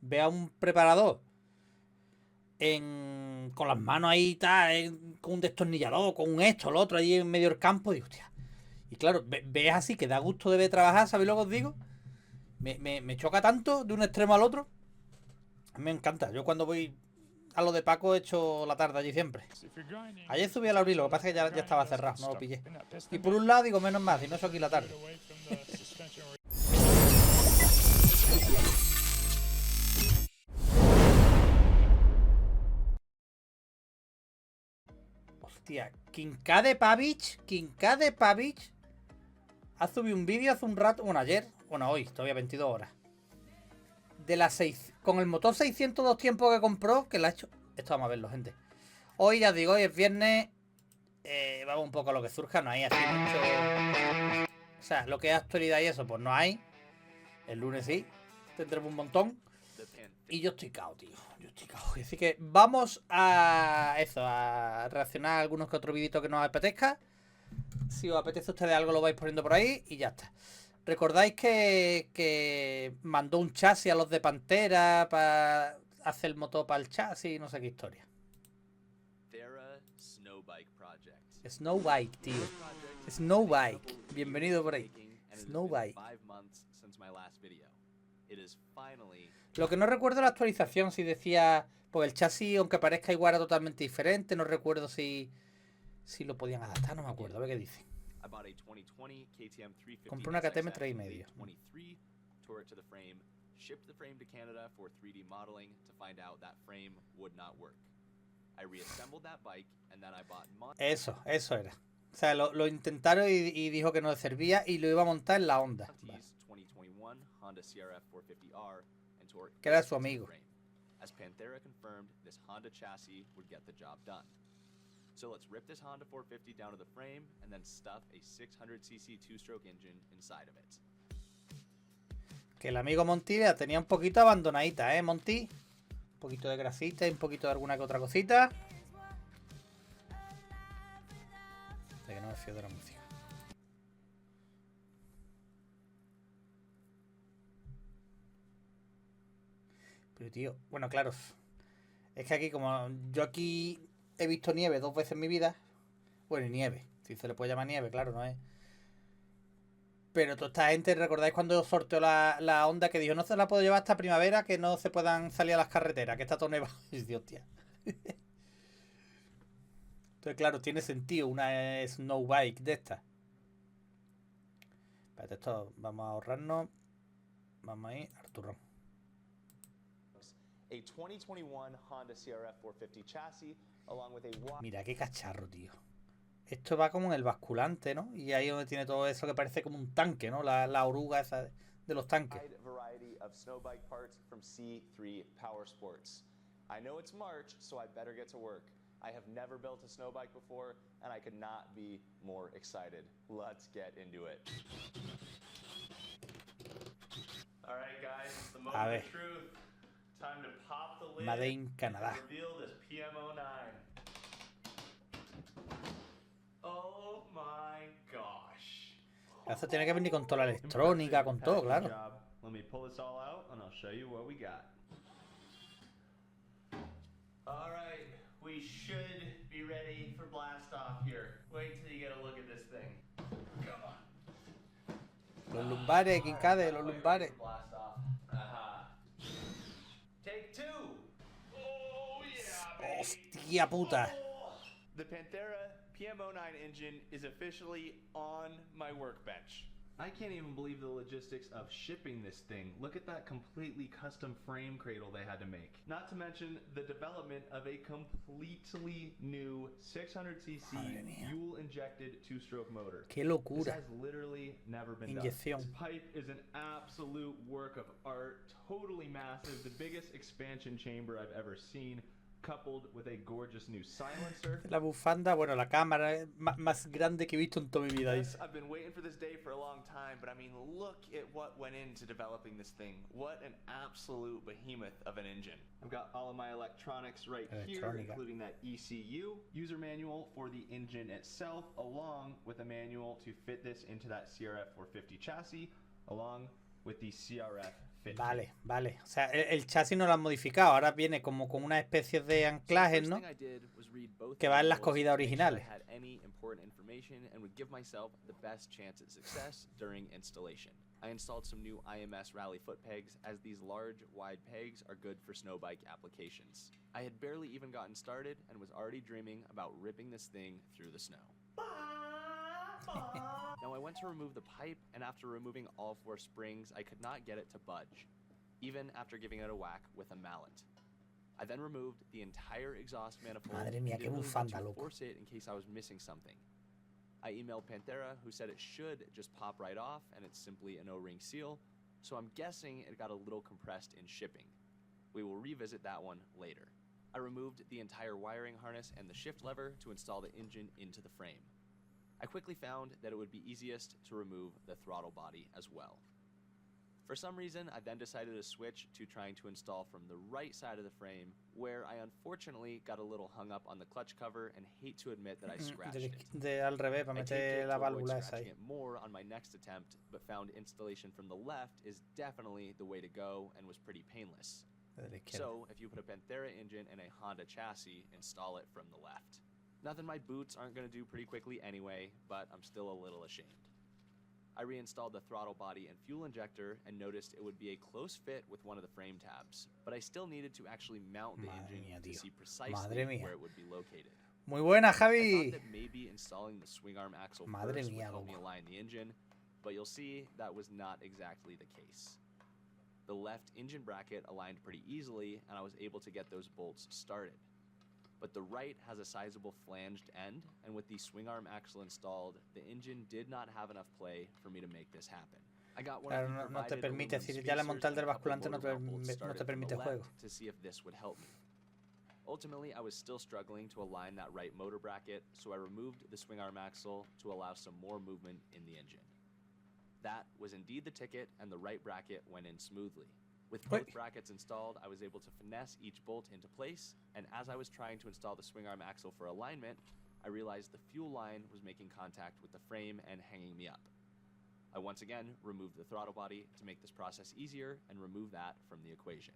ve a un preparador con las manos ahí, con un destornillador, con un esto, lo otro, ahí en medio del campo, y hostia. Y claro, ves así que da gusto de ver trabajar, ¿sabéis lo que os digo? Me choca tanto de un extremo al otro. A mí me encanta. Yo cuando voy a lo de Paco he hecho la tarde allí siempre. Ayer subí al abril, lo que pasa es que ya estaba cerrado, no lo pillé. Y por un lado digo, menos mal, y no eso aquí la tarde. Hostia, KINCADE PAVICH ha subido un vídeo hace un rato, bueno, ayer, bueno, hoy, todavía 22 horas. De las 6, con el motor 602 tiempos que compró, que la ha hecho. Esto vamos a verlo, gente. Hoy ya digo, hoy es viernes. Vamos un poco a lo que surja, no hay así mucho. O sea, lo que es actualidad y eso, pues no hay. El lunes sí, tendremos un montón. Y yo estoy cao, tío. Yo estoy cao. Así que vamos a eso, a reaccionar a algunos que otros vídeos que nos apetezca. Si os apetece a ustedes algo, lo vais poniendo por ahí y ya está. ¿Recordáis que mandó un chasis a los de Pantera para hacer el motor para el chasis? No sé qué historia. Snowbike, tío. Snowbike. Bienvenido por ahí. Snowbike. Lo que no recuerdo es la actualización, si decía... Porque el chasis, aunque parezca igual, era totalmente diferente. No recuerdo si lo podían adaptar, no me acuerdo. A ver qué dice. Compré una KTM 3,5. Eso era. O sea, lo intentaron y dijo que no le servía y lo iba a montar en la Honda. Vale. Que era su amigo. So let's rip this Honda 450 down to the frame and then stuff a 600cc two-stroke engine inside of it. Que el amigo Monty la tenía un poquito abandonadita, Monty. Un poquito de grasita y un poquito de alguna que otra cosita. De que no me fío de la música. Pero tío, bueno, claro. Es que aquí como yo aquí he visto nieve 2 veces en mi vida. Bueno, y nieve. Si se le puede llamar nieve, claro, no es. Pero toda esta gente, ¿recordáis cuando sorteó la Honda que dijo no se la puedo llevar hasta primavera, que no se puedan salir a las carreteras, que está todo nevado? Y Dios, tía. Entonces, claro, tiene sentido una snowbike de esta. Espérate, esto vamos a ahorrarnos. Vamos ahí, Arturón. Mira qué cacharro, tío. Esto va como en el basculante, ¿no? Y ahí donde tiene todo eso que parece como un tanque, ¿no? La oruga esa de los tanques. I have never built a snow bike before, and I could not be more excited. Let's get into it. All right, guys, the moment of truth. Time to pop the lid. Made in Canadá. Reveal this PM09. Oh my gosh. Eso tiene que venir con toda la electrónica, con todo, claro. Let me pull this all out, and I'll show you what we got. All right. We should be ready for blast off here. Wait till you get a look at this thing. Come on. Los lumbares, KINCADE, los lumbares. Blast off. Take 2. Oh yeah, baby. Hostia puta. The Panthera PM09 engine is officially on my workbench. I can't even believe the logistics of shipping this thing. Look at that completely custom frame cradle they had to make. Not to mention the development of a completely new 600cc fuel-injected two-stroke motor. Qué locura. This has literally never been done. This pipe is an absolute work of art, totally massive, the biggest expansion chamber I've ever seen. Coupled with a gorgeous new silencer. La bufanda, bueno, la cámara más grande que he visto en toda mi vida. Yes, I've been waiting for this day for a long time, but I mean, look at what went into developing this thing. What an absolute behemoth of an engine. I've got all of my electronics right here, including that ECU, user manual for the engine itself, along with a manual to fit this into that CRF 450 chassis, along with the CRF Vale, vale. O sea, el chasis no lo han modificado. Ahora viene como con una especie de anclajes, ¿no? Que va en las cogidas originales. I installed some new IMS rally foot pegs, as these large, wide pegs are good for snow bike applications. I had barely even gotten started and was already dreaming about ripping this thing through the snow. Now I went to remove the pipe, and after removing all 4 springs, I could not get it to budge, even after giving it a whack with a mallet. I then removed the entire exhaust manifold Madre mía, qué bufanda, to loco. force it in case I was missing something. I emailed Panthera, who said it should just pop right off and it's simply an O-ring seal, so I'm guessing it got a little compressed in shipping. We will revisit that one later. I removed the entire wiring harness and the shift lever to install the engine into the frame. I quickly found that it would be easiest to remove the throttle body as well. For some reason, I then decided to switch to trying to install from the right side of the frame, where I unfortunately got a little hung up on the clutch cover and hate to admit that I scratched it. Al revés, para meter la válvula esa ahí. It more on my next attempt, but found installation from the left is definitely the way to go and was pretty painless. So, if you put a Panthera engine in a Honda chassis, install it from the left. Nothing my boots aren't going to do pretty quickly anyway, but I'm still a little ashamed. I reinstalled the throttle body and fuel injector and noticed it would be a close fit with one of the frame tabs, but I still needed to actually mount the engine to see precisely where it would be located. Muy buena, Javi. I thought that maybe installing the swing arm axle first would help me align the engine, but you'll see that was not exactly the case. The left engine bracket aligned pretty easily, and I was able to get those bolts started. But the right has a sizable flanged end, and with the swing arm axle installed, the engine did not have enough play for me to make this happen. I got one of the no te permite, si ya le monté el del basculante no te permite juego. To see if this would help me. Ultimately, I was still struggling to align that right motor bracket, so I removed the swing arm axle to allow some more movement in the engine. That was indeed the ticket, and the right bracket went in smoothly. With both brackets installed, I was able to finesse each bolt into place, and as I was trying to install the swing arm axle for alignment, I realized the fuel line was making contact with the frame and hanging me up. I once again removed the throttle body to make this process easier and remove that from the equation.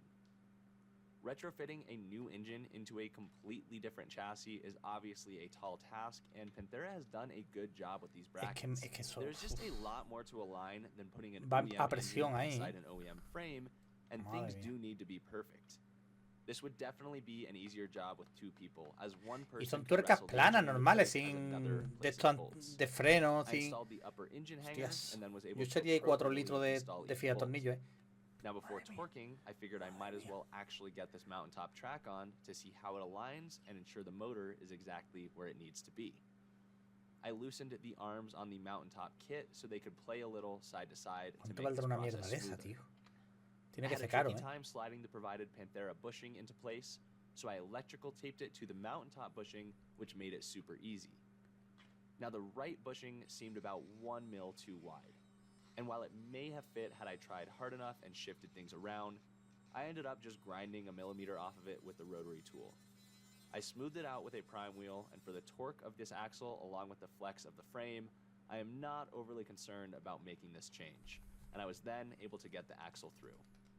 Retrofitting a new engine into a completely different chassis is obviously a tall task, and Panthera has done a good job with these brackets. There's just a lot more to align than putting an OEM engine inside an OEM frame, and things do need to be perfect. This would definitely be an easier job with 2 people, as one person. Y son tuercas planas, normales, sin de esto de freno, sin. Hostias, yo echaría 4 litros de fía tornillo, Now before torquing, I figured I might as well actually get this mountaintop track on to see how it aligns and ensure the motor is exactly where it needs to be. I loosened the arms on the mountaintop kit so they could play a little side to side to make this process smoother. I had a tricky time sliding the provided Panthera bushing into place, so I electrical taped it to the mountaintop bushing, which made it super easy. Now the right bushing seemed about 1 mil too wide, and while it may have fit had I tried hard enough and shifted things around, I ended up just grinding a millimeter off of it with the rotary tool. I smoothed it out with a prime wheel, and for the torque of this axle along with the flex of the frame, I am not overly concerned about making this change, and I was then able to get the axle through.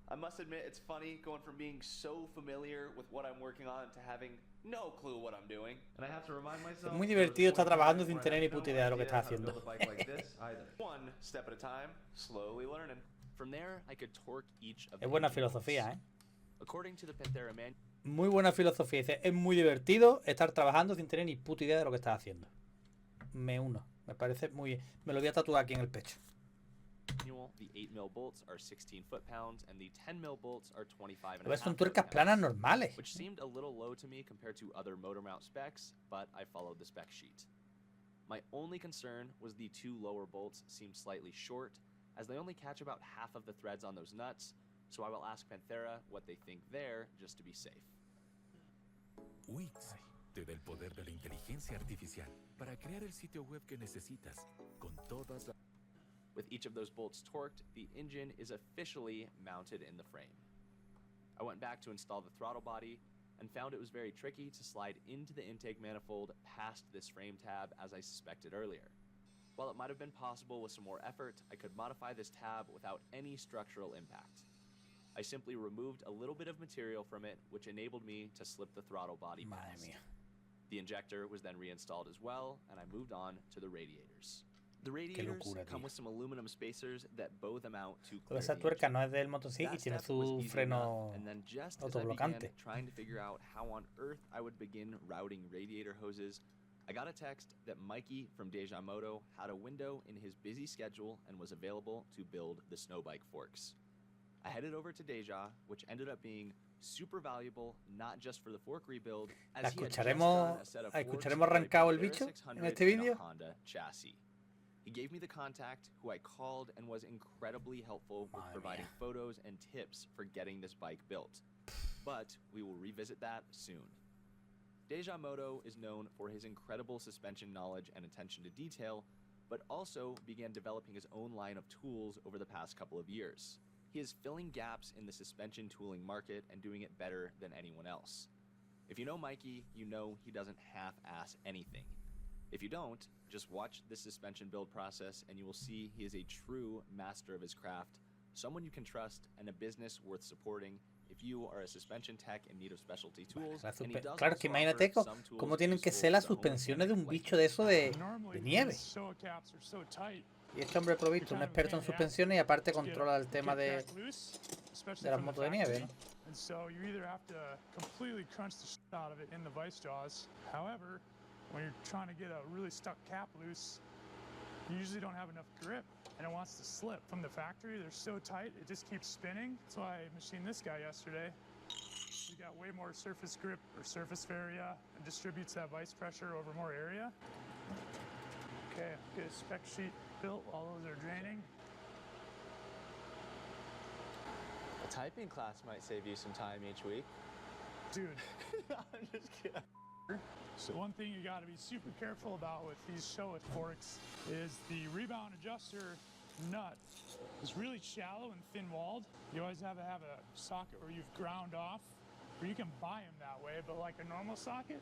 I must admit, it's funny going from being so familiar with what I'm working on to having no clue what I'm doing. And I have to remind myself. Es muy divertido estar trabajando sin tener ni puta idea de lo que estás haciendo. One step at a time, slowly learning. From there, I could torque each of the. Es buena filosofía, According to the Panthera man. Muy buena filosofía. Dice, es muy divertido estar trabajando sin tener ni puta idea de lo que estás haciendo. Me uno. Me parece muy bien. Me lo voy a tatuar aquí en el pecho. The 8 mil bolts are 16 foot-pounds, and the 10 mil bolts are 25 and a half son tuercas planas normales. Which seemed a little low to me compared to other motor mount specs, but I followed the spec sheet. My only concern was the 2 lower bolts seemed slightly short, as they only catch about half of the threads on those nuts, so I will ask Panthera what they think there, just to be safe. Wix te da el poder de la inteligencia artificial para crear el sitio web que necesitas con todas las. With each of those bolts torqued, the engine is officially mounted in the frame. I went back to install the throttle body and found it was very tricky to slide into the intake manifold past this frame tab, as I suspected earlier. While it might have been possible with some more effort, I could modify this tab without any structural impact. I simply removed a little bit of material from it, which enabled me to slip the throttle body Madre past. mía. The injector was then reinstalled as well, and I moved on to the radiators. The Qué radiators locura, come tío. with some aluminum spacers that both amount to Pero clear esa the tuerca engine. no es del motociclo y That tiene step was su easy freno enough, and then just as I began autoblocante. trying to figure out how on earth I would begin routing radiator hoses, I got a text that Mikey from Deja Moto had a window in his busy schedule and was available to build the snow bike forks. I headed over to Deja, which ended up being super valuable, not just for the fork rebuild, as he had just done a set of forks ¿Escucharemos for a arrancado el Pantera bicho 600 en este and a vídeo? Honda chassis. He gave me the contact, who I called and was incredibly helpful with Madre providing mía. photos and tips for getting this bike built. But we will revisit that soon. Deja Moto is known for his incredible suspension knowledge and attention to detail, but also began developing his own line of tools over the past couple of years. He is filling gaps in the suspension tooling market and doing it better than anyone else. If you know Mikey, you know he doesn't half-ass anything. If you don't, just watch this suspension build process and you will see he is a true master of his craft, someone you can trust, and a business worth supporting if you are a suspension tech in need of specialty tools. And he does Claro, es que also imagínate offer some tools cómo tienen que useful ser las for the home suspensiones de un mechanic bicho de eso de Normally, nieve. these SOA caps are so tight. Y este hombre provisto, un experto en suspensiones y aparte controla el tema de las motos de nieve, ¿no? And so you either have to completely crunch the shit out of it in the vice jaws. However, when you're trying to get a really stuck cap loose, you usually don't have enough grip and it wants to slip. From the factory, they're so tight, it just keeps spinning. That's why I machined this guy yesterday. You got way more surface grip or surface area and distributes that vice pressure over more area. Okay, get a spec sheet built while those are draining. A typing class might save you some time each week. Dude. I'm just kidding. So one thing you got to be super careful about with these Showa forks is the rebound adjuster nut is really shallow and thin-walled. You always have a socket where you've ground off, or you can buy them that way, but like a normal socket,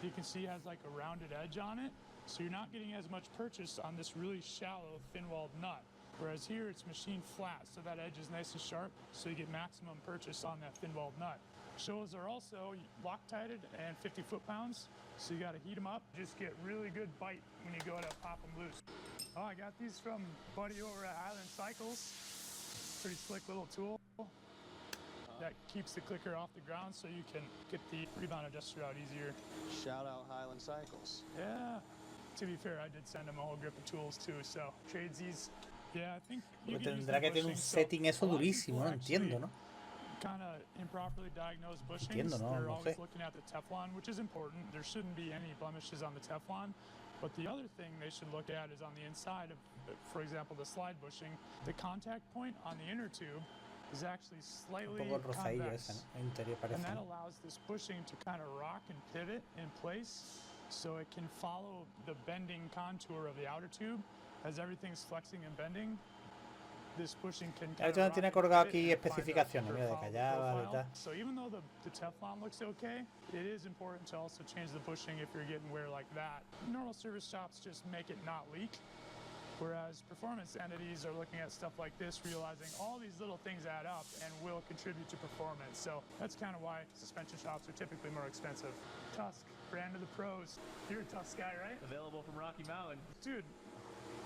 you can see has like a rounded edge on it. So you're not getting as much purchase on this really shallow, thin-walled nut. Whereas here it's machined flat, so that edge is nice and sharp, so you get maximum purchase on that thin-walled nut. Shows are also Loctited and 50 foot-pounds, so you got to heat them up. Just get really good bite when you go to pop them loose. Oh, I got these from buddy over at Island Cycles. Pretty slick little tool that keeps the clicker off the ground so you can get the rebound adjuster out easier. Shout out Highland Cycles. Yeah. To be fair, I did send them a whole grip of tools too, so tradesies. Yeah, I think you Porque can use tendrá the que tener un bushing, so setting eso a lot of durísimo, people no entiendo, ¿no? kind of improperly diagnosed bushings. Entiendo, no, They're no always sé. looking at the Teflon, which is important. There shouldn't be any blemishes on the Teflon. But the other thing they should look at is on the inside of, for example, the slide bushing, the contact point on the inner tube is actually Un slightly poco rozadillo convex. esa, ¿no? El interior parece, And that ¿no? allows this bushing to kind of rock and pivot in place so it can follow the bending contour of the outer tube. As everything's flexing and bending, this bushing can kind Ahorita of tiene rock and colgado pivot aquí and find especificaciones, a mira, de follow the callaba, de profile. tal. So even though the Teflon looks okay, it is important to also change the bushing if you're getting wear like that. Normal service shops just make it not leak. Whereas performance entities are looking at stuff like this, realizing all these little things add up and will contribute to performance. So that's kind of why suspension shops are typically more expensive. Tusk, brand of the pros. You're a Tusk guy, right? Available from Rocky Mountain. Dude,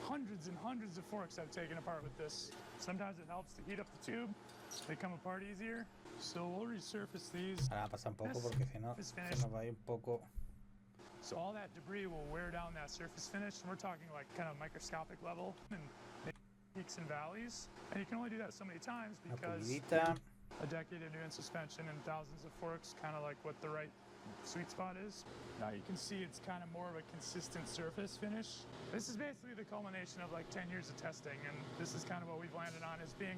hundreds and hundreds of forks I've taken apart with this. Sometimes it helps to heat up the tube. They come apart easier. So we'll resurface these. Ahora pasa un poco porque si no It's se finished. nos va a ir un poco. So all that debris will wear down that surface finish. And we're talking like kind of microscopic level and peaks and valleys. And you can only do that so many times Una because pulidita. a decade of doing suspension and thousands of forks, kind of like what the right sweet spot is. Now you can see it's kind of more of a consistent surface finish. This is basically the culmination of like 10 years of testing, and this is kind of what we've landed on as being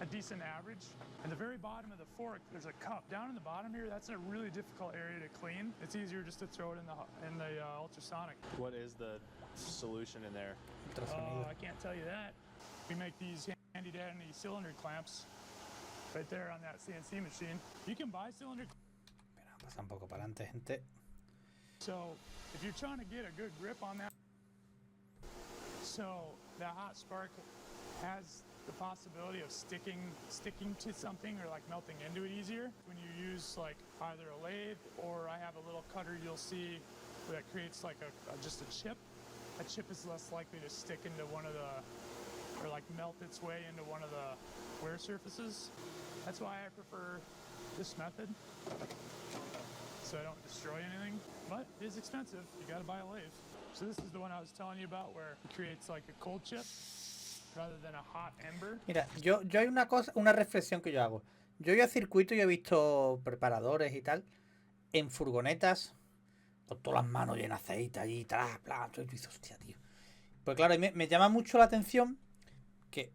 a decent average. At the very bottom of the fork, there's a cup. Down in the bottom here, that's a really difficult area to clean. It's easier just to throw it in the ultrasonic. What is the solution in there? Ultrasonido. I can't tell you that. We make these handy dandy cylinder clamps right there on that CNC machine. You can buy cylinder Espera, pasa un poco para adelante, gente. So if you're trying to get a good grip on that, so that hot spark has the possibility of sticking to something or like melting into it easier when you use like either a lathe or I have a little cutter you'll see that creates like just a chip. A chip is less likely to stick into one of the, or like melt its way into one of the wear surfaces. That's why I prefer this method, so I don't destroy anything, but it is expensive. You gotta buy a lathe. So this is the one I was telling you about where it creates like a cold chip rather than a hot ember. Mira, yo hay una cosa, una reflexión que yo hago. Yo voy a circuito y he visto preparadores y tal en furgonetas con todas las manos llenas de aceite allí, tras, plan, y dices, hostia, tío. Pues claro, me llama mucho la atención que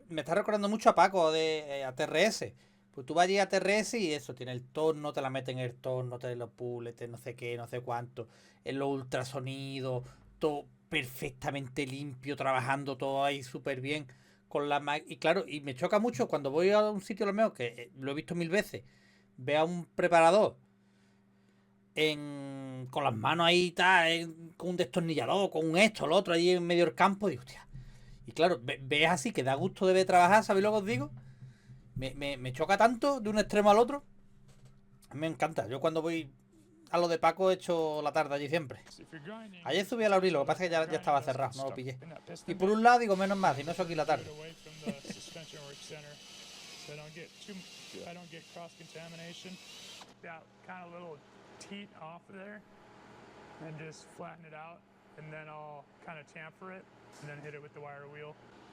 me está recordando mucho a Paco de a TRS. Pues tú vas allí a TRS y eso, tiene el torno, te la meten en el torno, te los puletes, no sé qué, no sé cuánto, en los ultrasonidos, todo perfectamente limpio, trabajando todo ahí súper bien con la máquina. Y claro, y me choca mucho cuando voy a un sitio, lo mejor, que lo he visto 1000 veces, ve a un preparador con las manos ahí, tal, con un destornillador, con un esto, lo otro, ahí en medio del campo, y digo, hostia. Y claro, ves así que da gusto de ver trabajar, ¿sabéis lo que os digo? Me choca tanto de un extremo al otro. Me encanta. Yo cuando voy a lo de Paco he hecho la tarde allí siempre. Ayer subí al abrir, lo que pasa es que ya estaba cerrado, no lo pillé. Y por un lado digo, menos mal, si no eso aquí la tarde.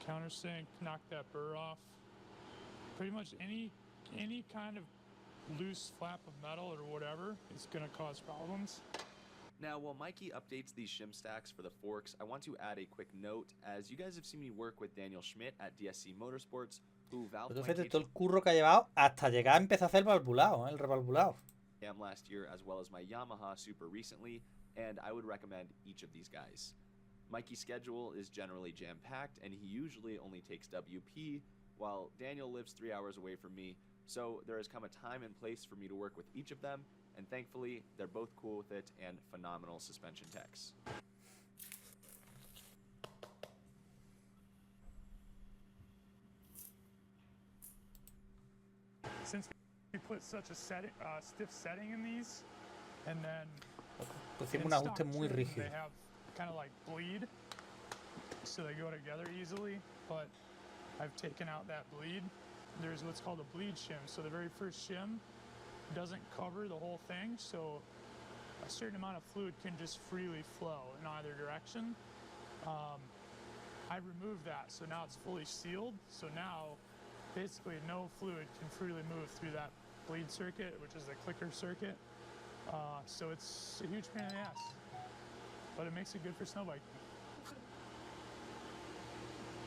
Countersink, knock that burr off. Pretty much any kind of loose flap of metal or whatever is going to cause problems. Now, while Mikey updates these shim stacks for the forks, I want to add a quick note, as you guys have seen me work with Daniel Schmidt at DSC Motorsports, who valve Pero fíjate todo el curro que ha llevado hasta llegar a empezar a hacer el revalvulado. last year, as well as my Yamaha super recently, and I would recommend each of these guys. Mikey's schedule is generally jam-packed, and he usually only takes WP, while Daniel lives 3 hours away from me, so there has come a time and place for me to work with each of them, and thankfully, they're both cool with it and phenomenal suspension techs. Since we put such a stiff setting in these, and then Pusimos un ajuste muy rígido. they have kind of like bleed, so they go together easily, but I've taken out that bleed. There's what's called a bleed shim. So the very first shim doesn't cover the whole thing, so a certain amount of fluid can just freely flow in either direction. I removed that, so now it's fully sealed. So now, basically no fluid can freely move through that bleed circuit, which is the clicker circuit. So it's a huge pain in the ass, but it makes it good for snow biking.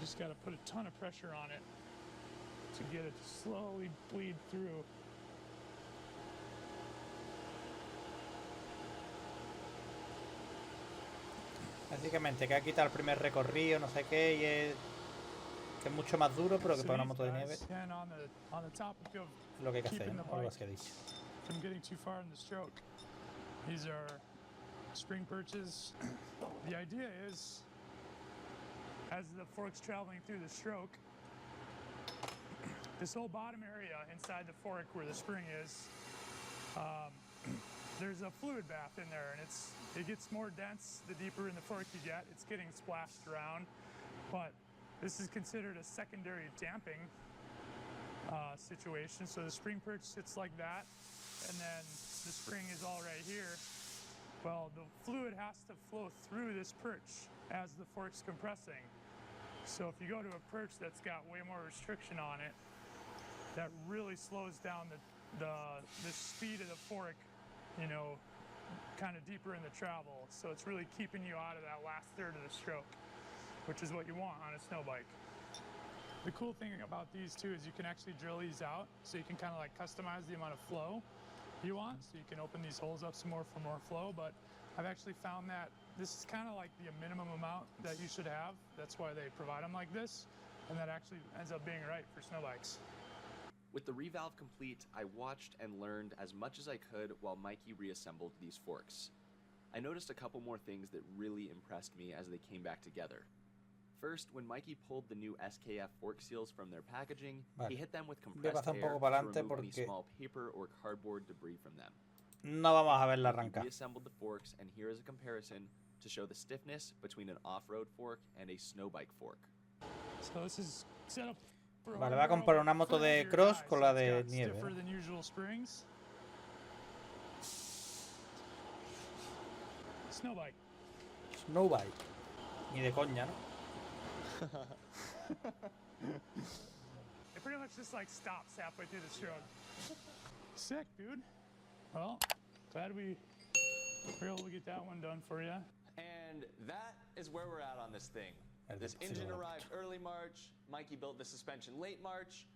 Just got to put a ton of pressure on it to get it to slowly bleed through. Básicamente que ha quitado el primer recorrido, no sé qué, y que es mucho más duro, pero que para una moto de nieve es lo que hay que hacer, ¿no? Algo así ha dicho. From getting too far in the stroke. These are spring perches. The idea is, as the fork's traveling through the stroke, this whole bottom area inside the fork where the spring is, there's a fluid bath in there, and it gets more dense the deeper in the fork you get. It's getting splashed around, but this is considered a secondary damping situation. So the spring perch sits like that, and then the spring is all right here. Well, the fluid has to flow through this perch as the fork's compressing. So if you go to a perch that's got way more restriction on it, that really slows down the speed of the fork, you know, kind of deeper in the travel. So it's really keeping you out of that last third of the stroke, which is what you want on a snow bike. The cool thing about these too is you can actually drill these out, so you can kind of like customize the amount of flow you want, so you can open these holes up some more for more flow. But I've actually found that this is kind of like the minimum amount that you should have. That's why they provide them like this, and that actually ends up being right for snow bikes. With the revalve complete, I watched and learned as much as I could while Mikey reassembled these forks. I noticed a couple more things that really impressed me as they came back together. First, when Mikey pulled the new SKF fork seals from their packaging, Vale. he hit them with Voy a compressed pasar un air poco para to adelante remove any porque small paper or cardboard debris from them. no vamos a verla He arrancar. reassembled the forks, and here is a comparison to show the stiffness between an off-road fork and a snow bike fork. So this is set up for Vale, va a comparar una moto de cross con la de nieve. Stiffer than usual springs. Snow bike. Snowbike. Ni de coña, ¿no? It pretty much just like stops halfway through the stroke. Sick, dude. Well, glad we were able to get that one done for you. And that is where we're at on this thing. El This del engine cero. arrived early March, Mikey built the suspension late March,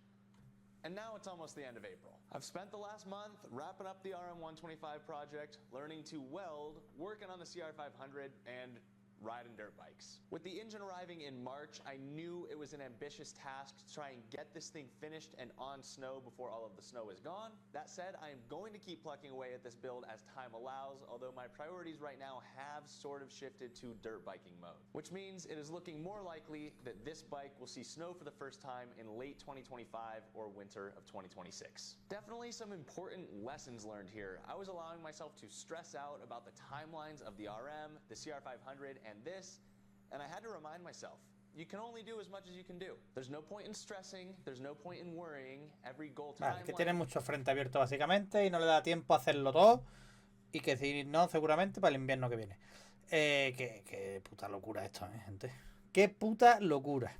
and now it's almost the end of April. I've spent the last month wrapping up the RM125 project, learning to weld, working on the CR500, and riding dirt bikes. With the engine arriving in March, I knew it was an ambitious task to try and get this thing finished and on snow before all of the snow is gone. That said, I am going to keep plucking away at this build as time allows, although my priorities right now have sort of shifted to dirt biking mode, which means it is looking more likely that this bike will see snow for the first time in late 2025 or winter of 2026. Definitely some important lessons learned here. I was allowing myself to stress out about the timelines of the RM, the CR500, and this, and I had to remind myself, you can only do as much as you can do. There's no point in stressing, there's no point in worrying. Every goal Vale, que timeline. tiene mucho frente abierto básicamente y no le da tiempo a hacerlo todo. Y que si no, seguramente para el invierno que viene. Qué puta locura esto, gente. Qué puta locura.